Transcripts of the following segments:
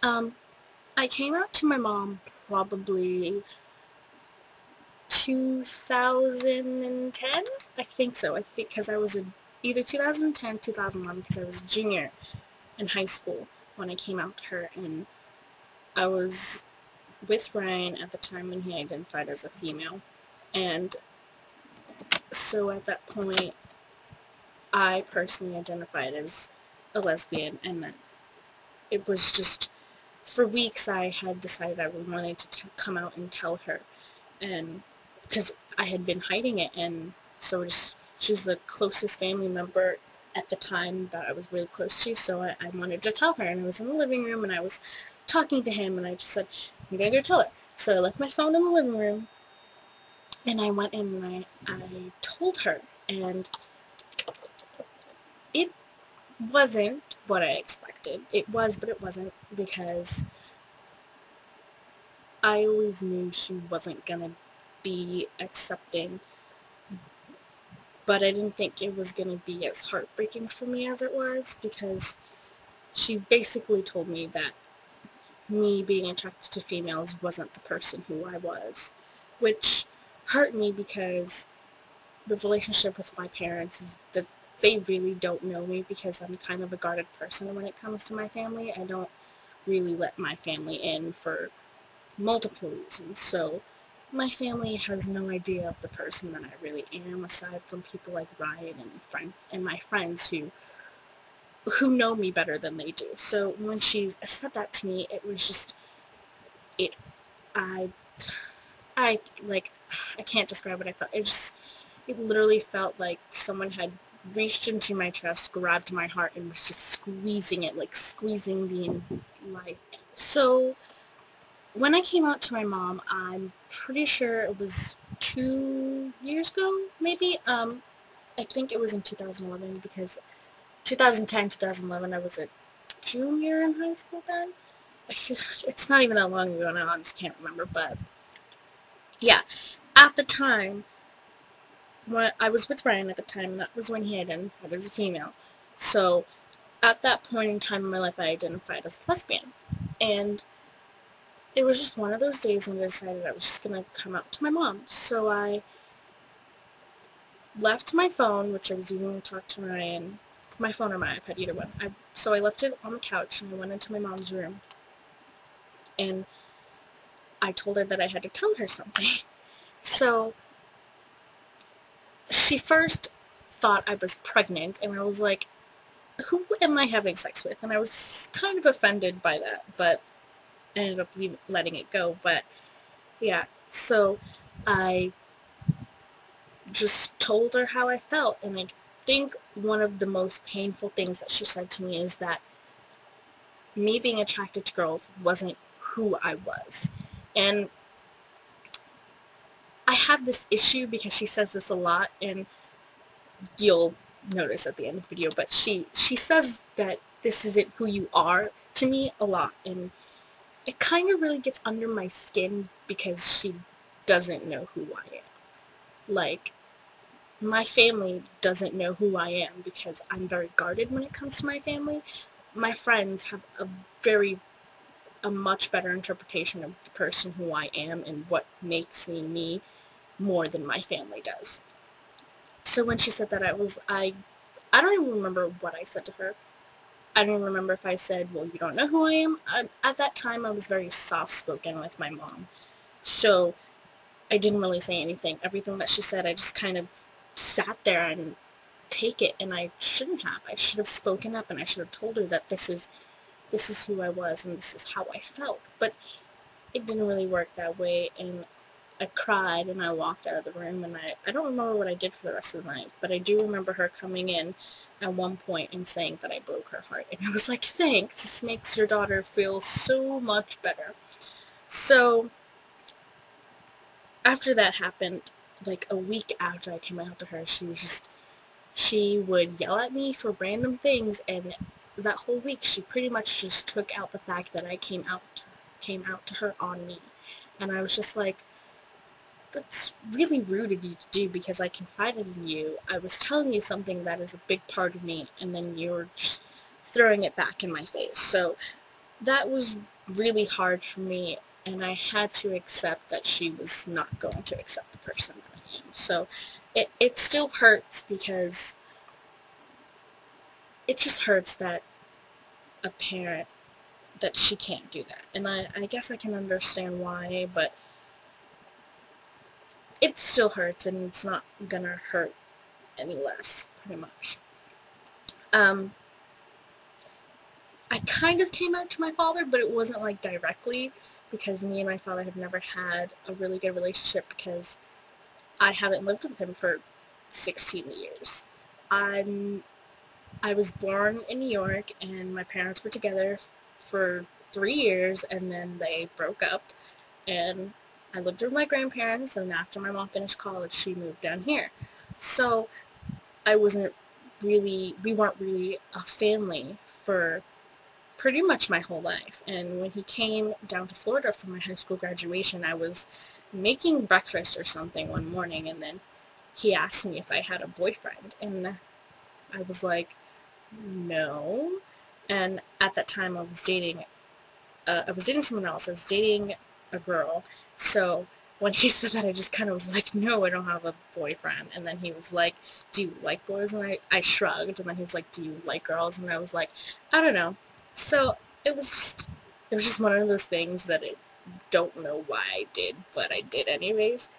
Um, I came out to my mom probably 2010. I think so. I think because I was either 2010, 2011, because I was a junior in high school when I came out to her, and I was with Ryan at the time when he identified as a female, and so at that point, I personally identified as a lesbian, and it was just for weeks I had decided I wanted to come out and tell her, and because I had been hiding it, and so just she's the closest family member at the time that I was really close to, so I wanted to tell her, and I was in the living room, and I was talking to him, and I just said, I'm gonna go tell her. So I left my phone in the living room, and I went in and I told her, and it wasn't what I expected. It was, but it wasn't, because I always knew she wasn't gonna be accepting, but I didn't think it was gonna be as heartbreaking for me as it was, because she basically told me that me being attracted to females wasn't the person who I was, which hurt me because the relationship with my parents is that they really don't know me, because I'm kind of a guarded person when it comes to my family. I don't really let my family in for multiple reasons. So my family has no idea of the person that I really am, aside from people like Ryan and friends and my friends who know me better than they do. So when she said that to me, it was just it. I I like I can't describe what I felt. It literally felt like someone had reached into my chest, grabbed my heart, and was just squeezing it, like squeezing the life. So when I came out to my mom, I'm pretty sure it was 2 years ago, maybe. I think it was in 2011, because 2010, 2011, I was a junior in high school then. I feel, it's not even that long ago now, I just can't remember, but yeah. At the time, when I was with Ryan at the time, that was when he identified as a female. So at that point in time in my life, I identified as a lesbian. And it was just one of those days when I decided I was just going to come out to my mom. So I left my phone, which I was using to talk to Ryan, my phone or my iPad, either one. So I left it on the couch and I went into my mom's room, and I told her that I had to tell her something. So she first thought I was pregnant, and I was like, who am I having sex with? And I was kind of offended by that, but I ended up letting it go. But yeah, so I just told her how I felt, and I think one of the most painful things that she said to me is that me being attracted to girls wasn't who I was. And I have this issue because she says this a lot, and you'll notice at the end of the video, but she says that this isn't who you are to me a lot, and it kind of really gets under my skin because she doesn't know who I am. Like, my family doesn't know who I am because I'm very guarded when it comes to my family. My friends have a much better interpretation of the person who I am and what makes me me more than my family does. So when she said that, I don't even remember what I said to her. I don't even remember if I said, well, you don't know who I am. At that time, I was very soft-spoken with my mom. So I didn't really say anything. Everything that she said, I just kind of sat there and take it, and I shouldn't have. I should have spoken up, and I should have told her that this is who I was and this is how I felt. But it didn't really work that way, and I cried and I walked out of the room, and I don't remember what I did for the rest of the night, but I do remember her coming in at one point and saying that I broke her heart. And I was like, thanks, this makes your daughter feel so much better. So after that happened, like a week after I came out to her, she would yell at me for random things, and that whole week she pretty much just took out the fact that I came out to her on me. And I was just like, that's really rude of you to do because I confided in you. I was telling you something that is a big part of me, and then you're just throwing it back in my face. So that was really hard for me, and I had to accept that she was not going to accept the person that I am. So it still hurts because it just hurts that a parent, that she can't do that. And I guess I can understand why, but it still hurts, and it's not gonna hurt any less, pretty much. Um, I kind of came out to my father, but it wasn't like directly, because me and my father have never had a really good relationship because I haven't lived with him for 16 years. I'm I was born in New York, and my parents were together for 3 years, and then they broke up, and I lived with my grandparents, and after my mom finished college, she moved down here. So I wasn't we weren't really a family for pretty much my whole life. And when he came down to Florida for my high school graduation, I was making breakfast or something one morning, and then he asked me if I had a boyfriend, and I was like, no. And at that time, I was dating someone else. I was dating a girl. So when he said that, I just kind of was like, no, I don't have a boyfriend. And then he was like, do you like boys? And I shrugged. And then he was like, do you like girls? And I was like, I don't know. So it was just one of those things that I don't know why I did, but I did anyways.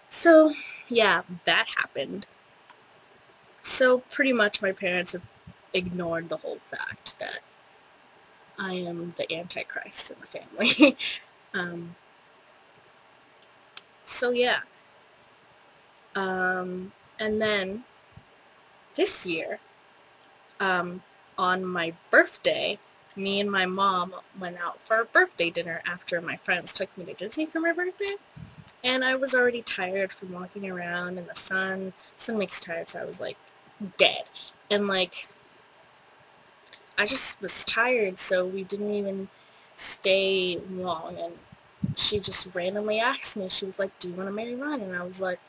So yeah, that happened. So pretty much my parents have ignored the whole fact that I am the Antichrist in the family. um, so yeah. And then this year, um, on my birthday, me and my mom went out for a birthday dinner after my friends took me to Disney for my birthday. And I was already tired from walking around in the sun. Sun makes you tired, so I was like dead. And like I just was tired, so we didn't even stay long. And she just randomly asked me, she was like, do you want to marry Ryan? And I was like,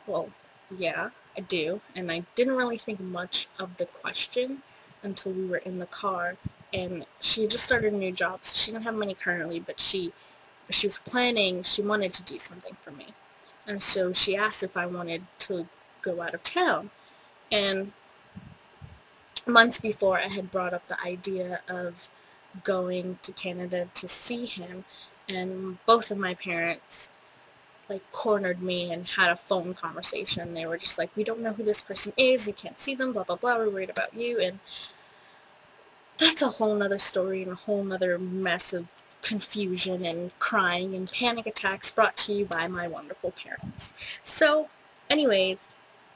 well, yeah, I do. And I didn't really think much of the question until we were in the car. And she had just started a new job, so she didn't have money currently, but she was planning, she wanted to do something for me. And so she asked if I wanted to go out of town. And months before, I had brought up the idea of going to Canada to see him, and both of my parents like cornered me and had a phone conversation. They were just like, we don't know who this person is, you can't see them, blah blah blah, we're worried about you. And that's a whole nother story and a whole nother mess of confusion and crying and panic attacks brought to you by my wonderful parents. So anyways,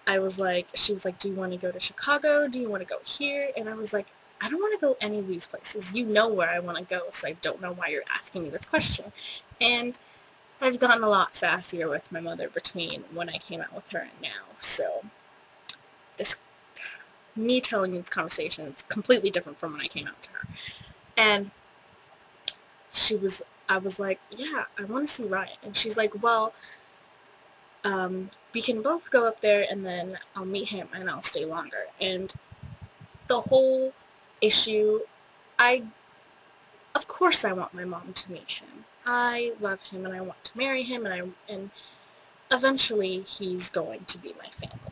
she was like, do you want to go to Chicago? Do you want to go here? And I was like, I don't want to go any of these places. You know where I want to go, so I don't know why you're asking me this question. And I've gotten a lot sassier with my mother between when I came out with her and now. So this, me telling you this conversation is completely different from when I came out to her. And I was like, yeah, I want to see Ryan. And she's like, well, we can both go up there and then I'll meet him and I'll stay longer. And the whole issue, I, of course I want my mom to meet him. I love him and I want to marry him, and eventually he's going to be my family.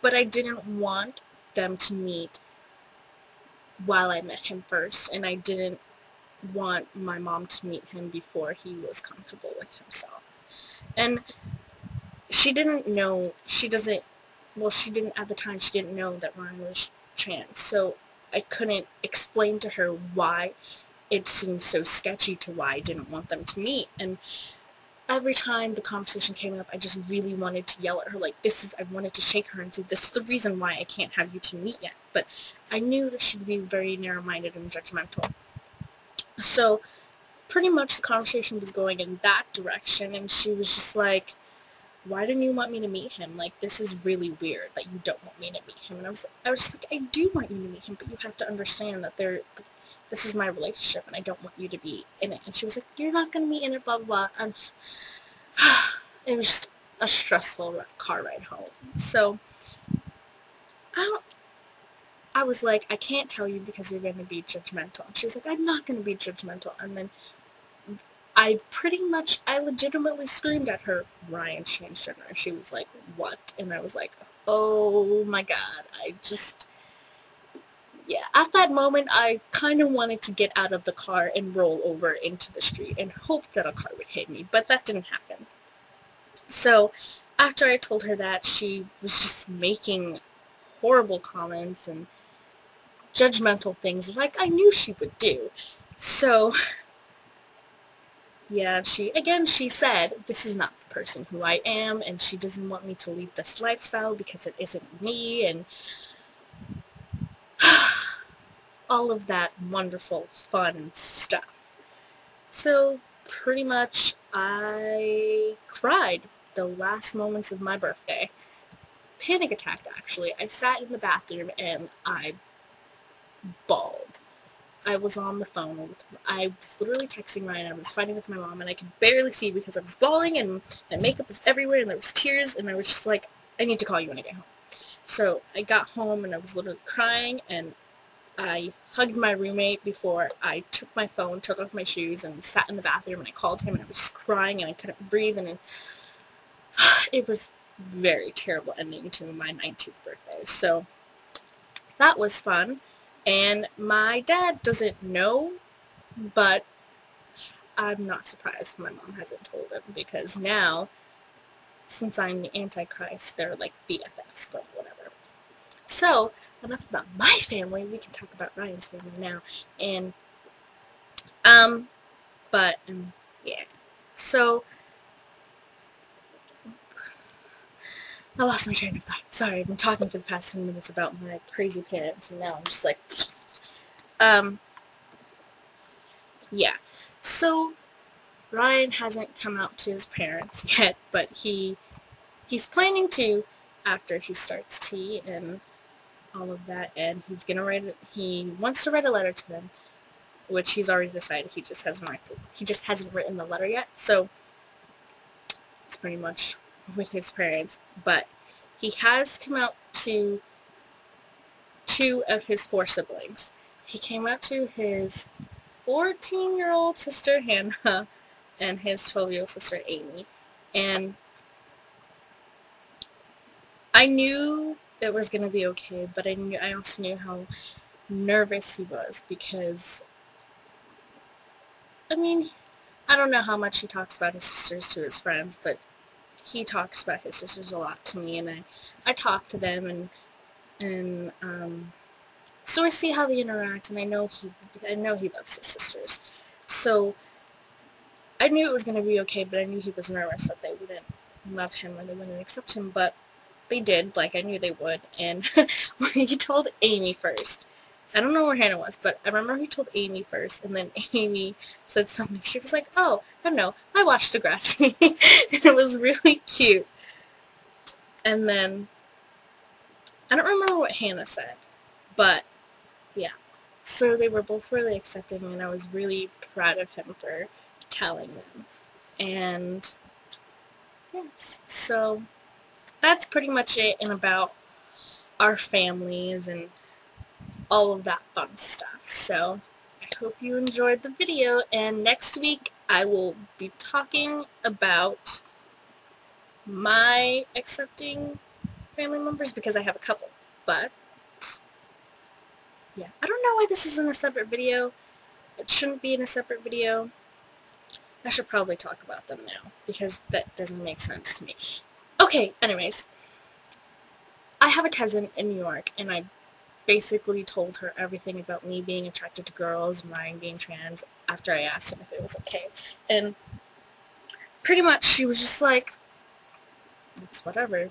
But I didn't want them to meet while I met him first, and I didn't want my mom to meet him before he was comfortable with himself. And she didn't know, she doesn't, well, she didn't, at the time, she didn't know that Ryan was trans, so I couldn't explain to her why it seemed so sketchy to why I didn't want them to meet. And every time the conversation came up, I just really wanted to yell at her, like, I wanted to shake her and say, this is the reason why I can't have you two meet yet. But I knew that she'd be very narrow-minded and judgmental. So pretty much the conversation was going in that direction, and she was just like, why didn't you want me to meet him? Like, this is really weird that you don't want me to meet him. And I was just like, I do want you to meet him, but you have to understand that this is my relationship, and I don't want you to be in it. And she was like, you're not going to be in it, blah, blah, blah. And it was just a stressful car ride home. So, I don't, I was like, I can't tell you because you're going to be judgmental. And she was like, I'm not going to be judgmental. And then I legitimately screamed at her, Ryan changed gender. And she was like, what? And I was like, oh my god, yeah, at that moment, I kind of wanted to get out of the car and roll over into the street and hope that a car would hit me, but that didn't happen. So, after I told her that, she was just making horrible comments and judgmental things like I knew she would do. So, yeah, she said, this is not the person who I am, and she doesn't want me to lead this lifestyle because it isn't me, and all of that wonderful, fun stuff. So, pretty much, I cried the last moments of my birthday. Panic attacked, actually. I sat in the bathroom and I bawled. I was on the phone. I was literally texting Ryan. I was fighting with my mom, and I could barely see because I was bawling, and makeup was everywhere, and there was tears, and I was just like, I need to call you when I get home. So I got home, and I was literally crying, and I hugged my roommate before I took my phone, took off my shoes, and sat in the bathroom, and I called him, and I was crying, and I couldn't breathe, and it was very terrible ending to my 19th birthday. So that was fun. And my dad doesn't know, but I'm not surprised my mom hasn't told him, because now, since I'm the Antichrist, they're like BFFs, but whatever. So, enough about my family. We can talk about Ryan's family now. And, um, but, yeah. So, I lost my train of thought. Sorry, I've been talking for the past 10 minutes about my crazy parents, and now I'm just like, yeah. So, Ryan hasn't come out to his parents yet, but he's planning to after he starts tea and all of that, and he wants to write a letter to them, which he's already decided. He just hasn't written the letter yet. So it's pretty much with his parents, but he has come out to two of his four siblings. He came out to his 14-year-old sister Hannah and his 12-year-old sister Amy, and I knew it was going to be okay, but I also knew how nervous he was, because, I mean, I don't know how much he talks about his sisters to his friends, but he talks about his sisters a lot to me, and I talk to them, and so I see how they interact, and I know he loves his sisters. So I knew it was going to be okay, but I knew he was nervous that they wouldn't love him or they wouldn't accept him, but they did, like I knew they would. And he told Amy first. I don't know where Hannah was, but I remember he told Amy first, and then Amy said something. She was like, oh, I don't know, I watched Degrassi. And it was really cute. And then, I don't remember what Hannah said, but yeah. So they were both really accepting, and I was really proud of him for telling them. And, yes, so that's pretty much it in about our families and all of that fun stuff. So I hope you enjoyed the video, and next week I will be talking about my accepting family members, because I have a couple. But yeah, I don't know why this is in a separate video. It shouldn't be in a separate video. I should probably talk about them now, because that doesn't make sense to me. Okay, anyways, I have a cousin in New York, and I basically told her everything about me being attracted to girls and Ryan being trans after I asked him if it was okay. And pretty much she was just like, it's whatever.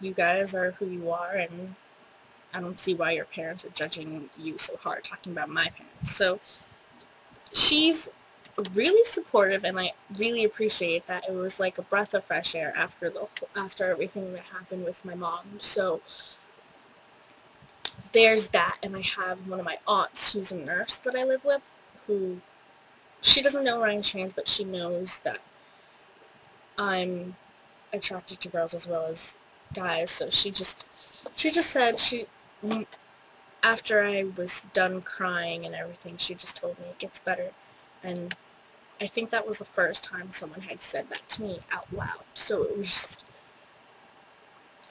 You guys are who you are, and I don't see why your parents are judging you so hard talking about my parents. So she's really supportive, and I really appreciate that. It was like a breath of fresh air after everything that happened with my mom. So there's that. And I have one of my aunts who's a nurse that I live with, who, she doesn't know Ryan's trans, but she knows that I'm attracted to girls as well as guys. So she just said after I was done crying and everything, she just told me it gets better. And I think that was the first time someone had said that to me out loud. So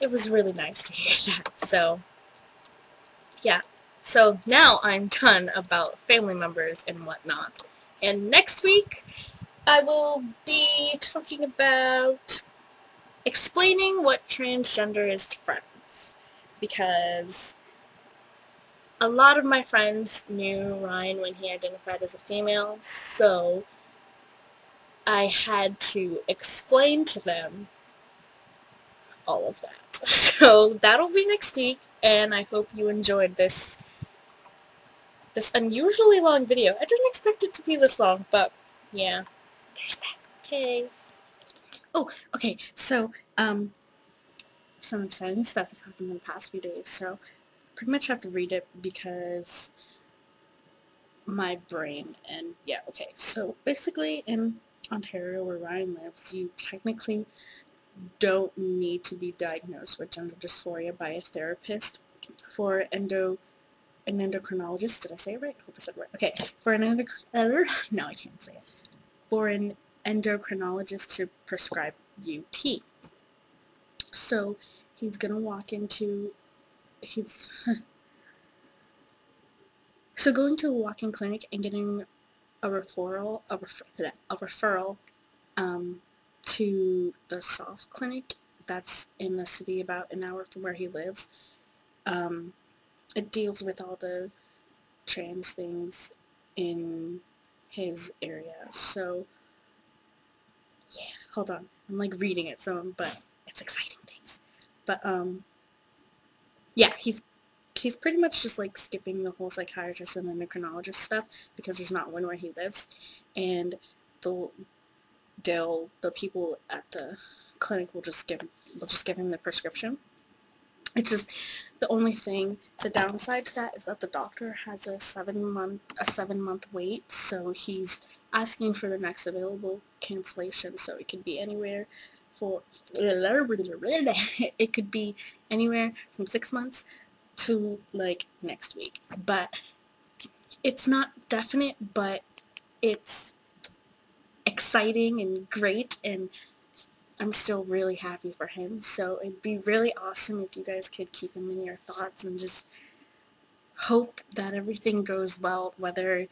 it was really nice to hear that. So, yeah. So now I'm done about family members and whatnot. And next week, I will be talking about explaining what transgender is to friends. Because a lot of my friends knew Ryan when he identified as a female, so I had to explain to them all of that. So that'll be next week, and I hope you enjoyed this unusually long video. I didn't expect it to be this long, but yeah, there's that. Okay. Oh, okay, so, some exciting stuff has happened in the past few days, so pretty much have to read it because my brain, and yeah, okay. So basically in Ontario where Ryan lives, you technically don't need to be diagnosed with gender dysphoria by a therapist for an endocrinologist. Did I say it right? I hope I said it right. Okay, for an no, I can't say it. For an endocrinologist to prescribe you tea. So he's gonna walk into he's so going to a walk-in clinic and getting a referral um, to the soft clinic that's in the city about an hour from where he lives. Um, it deals with all the trans things in his area. So, yeah, hold on. I'm like reading it, but it's exciting things. But, yeah, he's pretty much just like skipping the whole psychiatrist and endocrinologist stuff because there's not one where he lives. And the the people at the clinic will just give him the prescription. It's just the only thing, the downside to that is that the doctor has a 7-month wait, so he's asking for the next available cancellation, so it could be anywhere for it could be anywhere from 6 months to like next week. But it's not definite, but it's exciting and great, and I'm still really happy for him. So it'd be really awesome if you guys could keep him in your thoughts and just hope that everything goes well, whether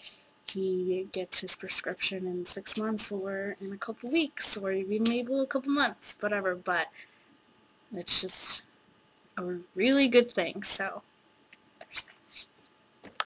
he gets his prescription in 6 months or in a couple weeks or even maybe a couple months, whatever. But it's just a really good thing. So